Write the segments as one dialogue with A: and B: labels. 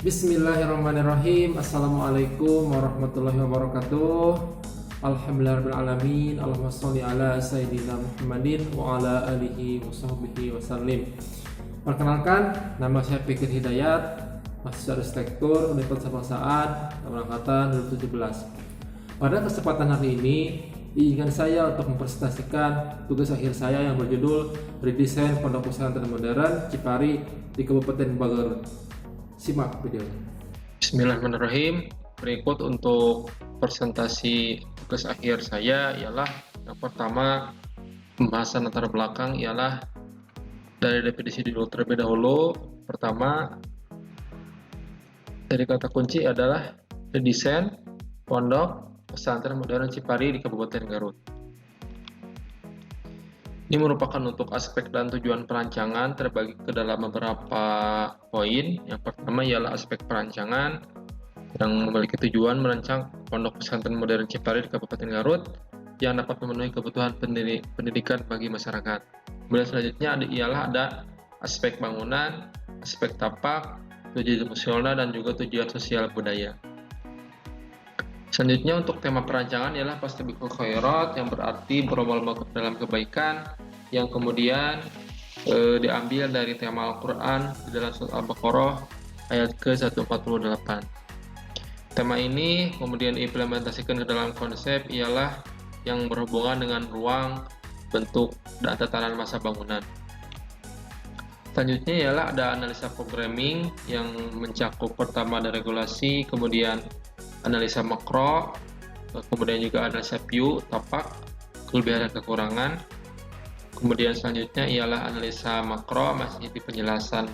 A: Bismillahirrahmanirrahim. Assalamualaikum warahmatullahi wabarakatuh. Alhamdulillahirrahmanirrahim. Allahumma sholli ala Sayyidina Muhammadin wa ala alihi wa sahbihi wasallim. Perkenalkan, nama saya Fikir Hidayat, mahasiswa arsitektur Universitas Saparang Saad, angkatan 2017. Pada kesempatan hari ini, izinkan saya untuk mempresentasikan tugas akhir saya yang berjudul Redesain Pondok Pesantren Modern Cipari di Kabupaten Garut. Simak videonya.
B: Bismillahirrahmanirrahim. Berikut untuk presentasi tugas akhir saya ialah yang pertama, pembahasan latar belakang ialah dari definisi dulu terlebih dahulu. Pertama, dari kata kunci adalah redesain Pondok Pesantren Modern Cipari di Kabupaten Garut. Ini merupakan untuk aspek dan tujuan perancangan terbagi ke dalam beberapa poin. Yang pertama ialah aspek perancangan yang memiliki tujuan merancang Pondok Pesantren Modern Cipari di Kabupaten Garut yang dapat memenuhi kebutuhan pendidikan bagi masyarakat. Kemudian selanjutnya ialah ada aspek bangunan, aspek tapak, tujuan emosional dan juga tujuan sosial budaya. Selanjutnya untuk tema perancangan ialah Fastabiqul Khairat, yang berarti berlomba-lomba dalam kebaikan, yang kemudian diambil dari tema Al-Quran di dalam surat Al-Baqarah ayat ke-148. Tema ini kemudian diimplementasikan ke dalam konsep ialah yang berhubungan dengan ruang, bentuk, dan tatanan masa bangunan. Selanjutnya ialah ada analisa programming yang mencakup pertama ada regulasi, kemudian analisa makro, kemudian juga analisa view, tapak, kelebihan dan kekurangan. Kemudian selanjutnya ialah analisa makro, masih di penjelasan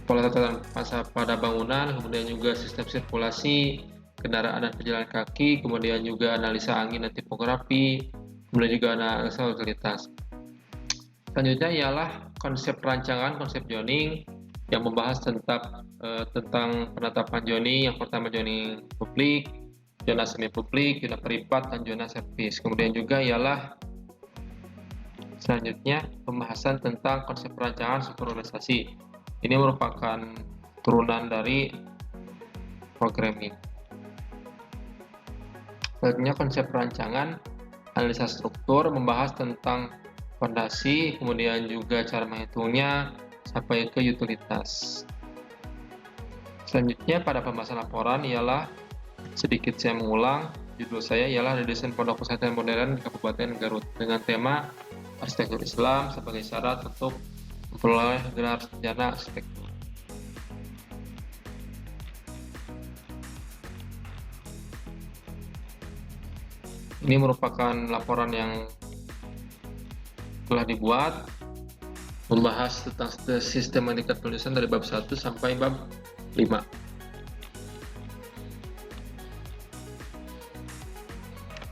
B: pola tatanan masa pada bangunan, kemudian juga sistem sirkulasi, kendaraan dan pejalan kaki, kemudian juga analisa angin dan tipografi, kemudian juga analisa utilitas. Selanjutnya ialah konsep perancangan, konsep zoning, yang membahas tentang penetapan zoning. Yang pertama zoning publik, zona semi publik, zona privat, dan zona servis. Kemudian juga ialah selanjutnya pembahasan tentang konsep perancangan struktur organisasi. Ini merupakan turunan dari programming. Selanjutnya konsep perancangan analisa struktur, membahas tentang fondasi, kemudian juga cara menghitungnya sampai ke utilitas. Selanjutnya pada pembahasan laporan ialah sedikit saya mengulang, judul saya ialah Redesain Pondok Pesantren Modern di Kabupaten Garut dengan tema Arsitektur Islam sebagai syarat untuk memperoleh gelar sarjana arsitektur. Ini merupakan laporan yang telah dibuat, membahas tentang sistematika penulisan dari bab 1 sampai bab 5.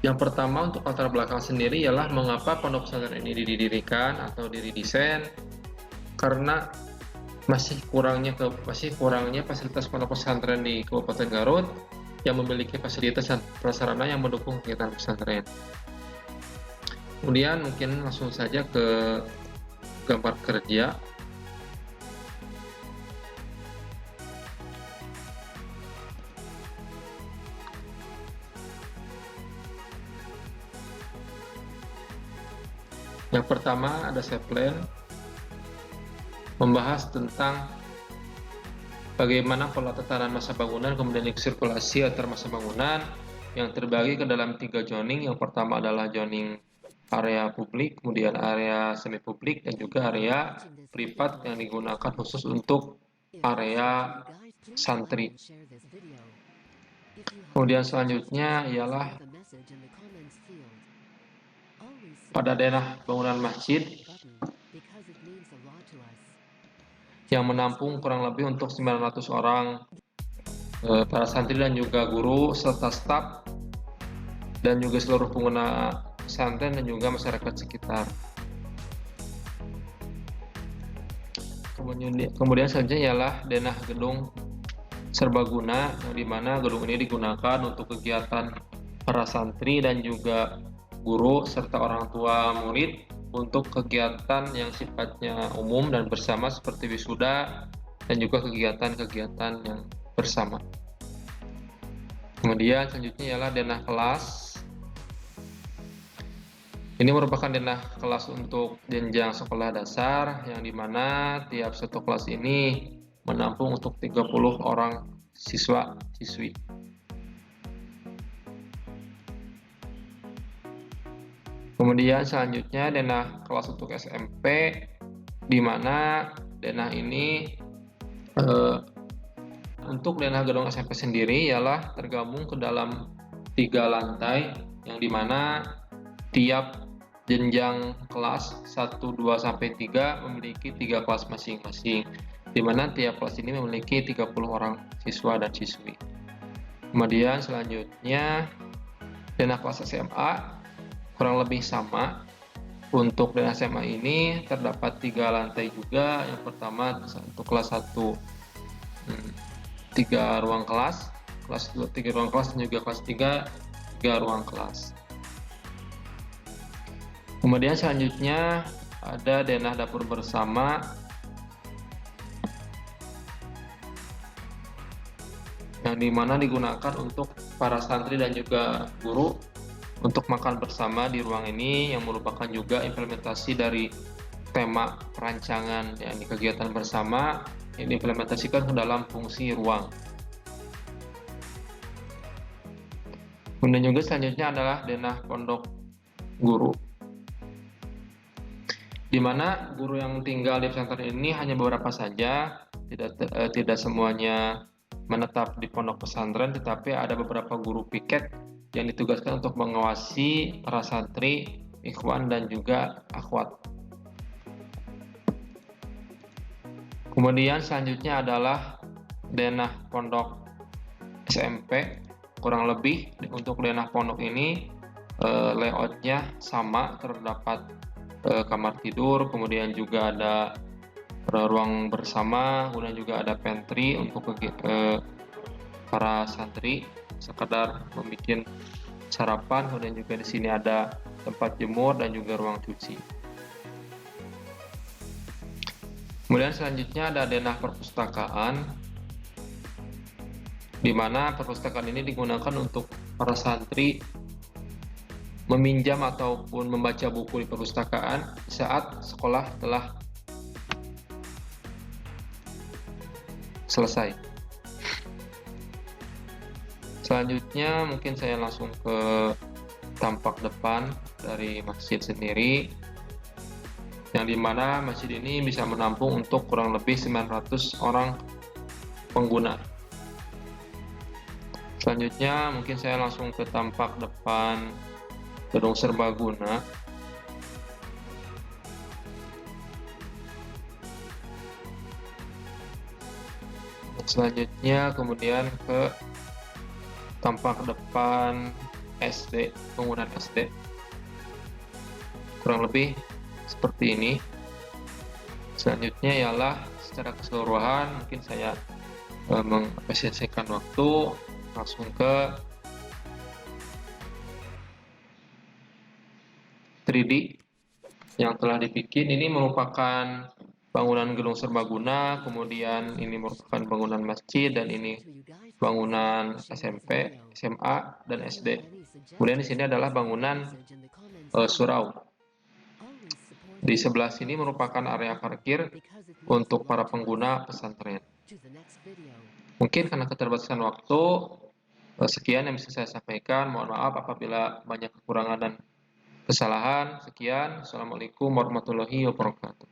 B: Yang pertama untuk latar belakang sendiri ialah mengapa pondok pesantren ini didirikan atau diredesain, karena masih kurangnya fasilitas pondok pesantren di Kabupaten Garut yang memiliki fasilitas dan prasarana yang mendukung kegiatan pesantren. Kemudian mungkin langsung saja ke gambar kerja. Yang pertama ada set plan, membahas tentang bagaimana pola tatanan masa bangunan, kemudian sirkulasi antar masa bangunan yang terbagi ke dalam 3 zoning. Yang pertama adalah zoning area publik, kemudian area semi publik, dan juga area privat yang digunakan khusus untuk area santri. Kemudian selanjutnya ialah pada daerah bangunan masjid yang menampung kurang lebih untuk 900 orang para santri dan juga guru serta staf dan juga seluruh pengguna pesantren dan juga masyarakat sekitar. Kemudian selanjutnya ialah denah gedung serbaguna, yang dimana gedung ini digunakan untuk kegiatan para santri dan juga guru serta orang tua murid untuk kegiatan yang sifatnya umum dan bersama seperti wisuda, dan juga kegiatan-kegiatan yang bersama. Kemudian selanjutnya ialah denah kelas. Ini merupakan denah kelas untuk jenjang sekolah dasar, yang dimana tiap satu kelas ini menampung untuk 30 orang siswa-siswi. Kemudian selanjutnya denah kelas untuk SMP, di mana denah ini untuk denah gedung SMP sendiri ialah tergabung ke dalam 3 lantai, yang dimana tiap jenjang kelas 1, 2, sampai 3 memiliki 3 kelas masing-masing, dimana tiap kelas ini memiliki 30 orang siswa dan siswi. Kemudian selanjutnya denah kelas SMA kurang lebih sama. Untuk denah SMA ini terdapat 3 lantai juga. Yang pertama untuk kelas 1 3 ruang kelas, kelas 2 3 ruang kelas, dan juga kelas 3 ruang kelas. Kemudian selanjutnya ada denah dapur bersama, yang dimana digunakan untuk para santri dan juga guru untuk makan bersama di ruang ini, yang merupakan juga implementasi dari tema perancangan yakni kegiatan bersama yang diimplementasikan ke dalam fungsi ruang. Kemudian juga selanjutnya adalah denah pondok guru, di mana guru yang tinggal di pesantren ini hanya beberapa saja, tidak semuanya menetap di pondok pesantren, tetapi ada beberapa guru piket yang ditugaskan untuk mengawasi para santri, ikhwan, dan juga akhwat. Kemudian selanjutnya adalah denah pondok SMP. Kurang lebih untuk denah pondok ini layoutnya sama, terdapat kamar tidur, kemudian juga ada ruang bersama, kemudian juga ada pantry untuk para santri sekedar membuat sarapan, kemudian juga di sini ada tempat jemur dan juga ruang cuci. Kemudian selanjutnya ada denah perpustakaan, di mana perpustakaan ini digunakan untuk para santri meminjam ataupun membaca buku di perpustakaan saat sekolah telah selesai. Selanjutnya mungkin saya langsung ke tampak depan dari masjid sendiri, yang dimana masjid ini bisa menampung untuk kurang lebih 900 orang pengguna. Selanjutnya mungkin saya langsung ke tampak depan gedung serbaguna. Selanjutnya kemudian ke tampak depan SD, bangunan SD. Kurang lebih seperti ini. Selanjutnya ialah secara keseluruhan mungkin saya mengapresiasikan waktu, langsung ke 3D yang telah dibikin. Ini merupakan bangunan gedung serbaguna, kemudian ini merupakan bangunan masjid, dan ini bangunan SMP, SMA, dan SD. Kemudian di sini adalah bangunan surau. Di sebelah sini merupakan area parkir untuk para pengguna pesantren. Mungkin karena keterbatasan waktu, sekian yang bisa saya sampaikan. Mohon maaf apabila banyak kekurangan dan kesalahan. Sekian. Assalamualaikum warahmatullahi wabarakatuh.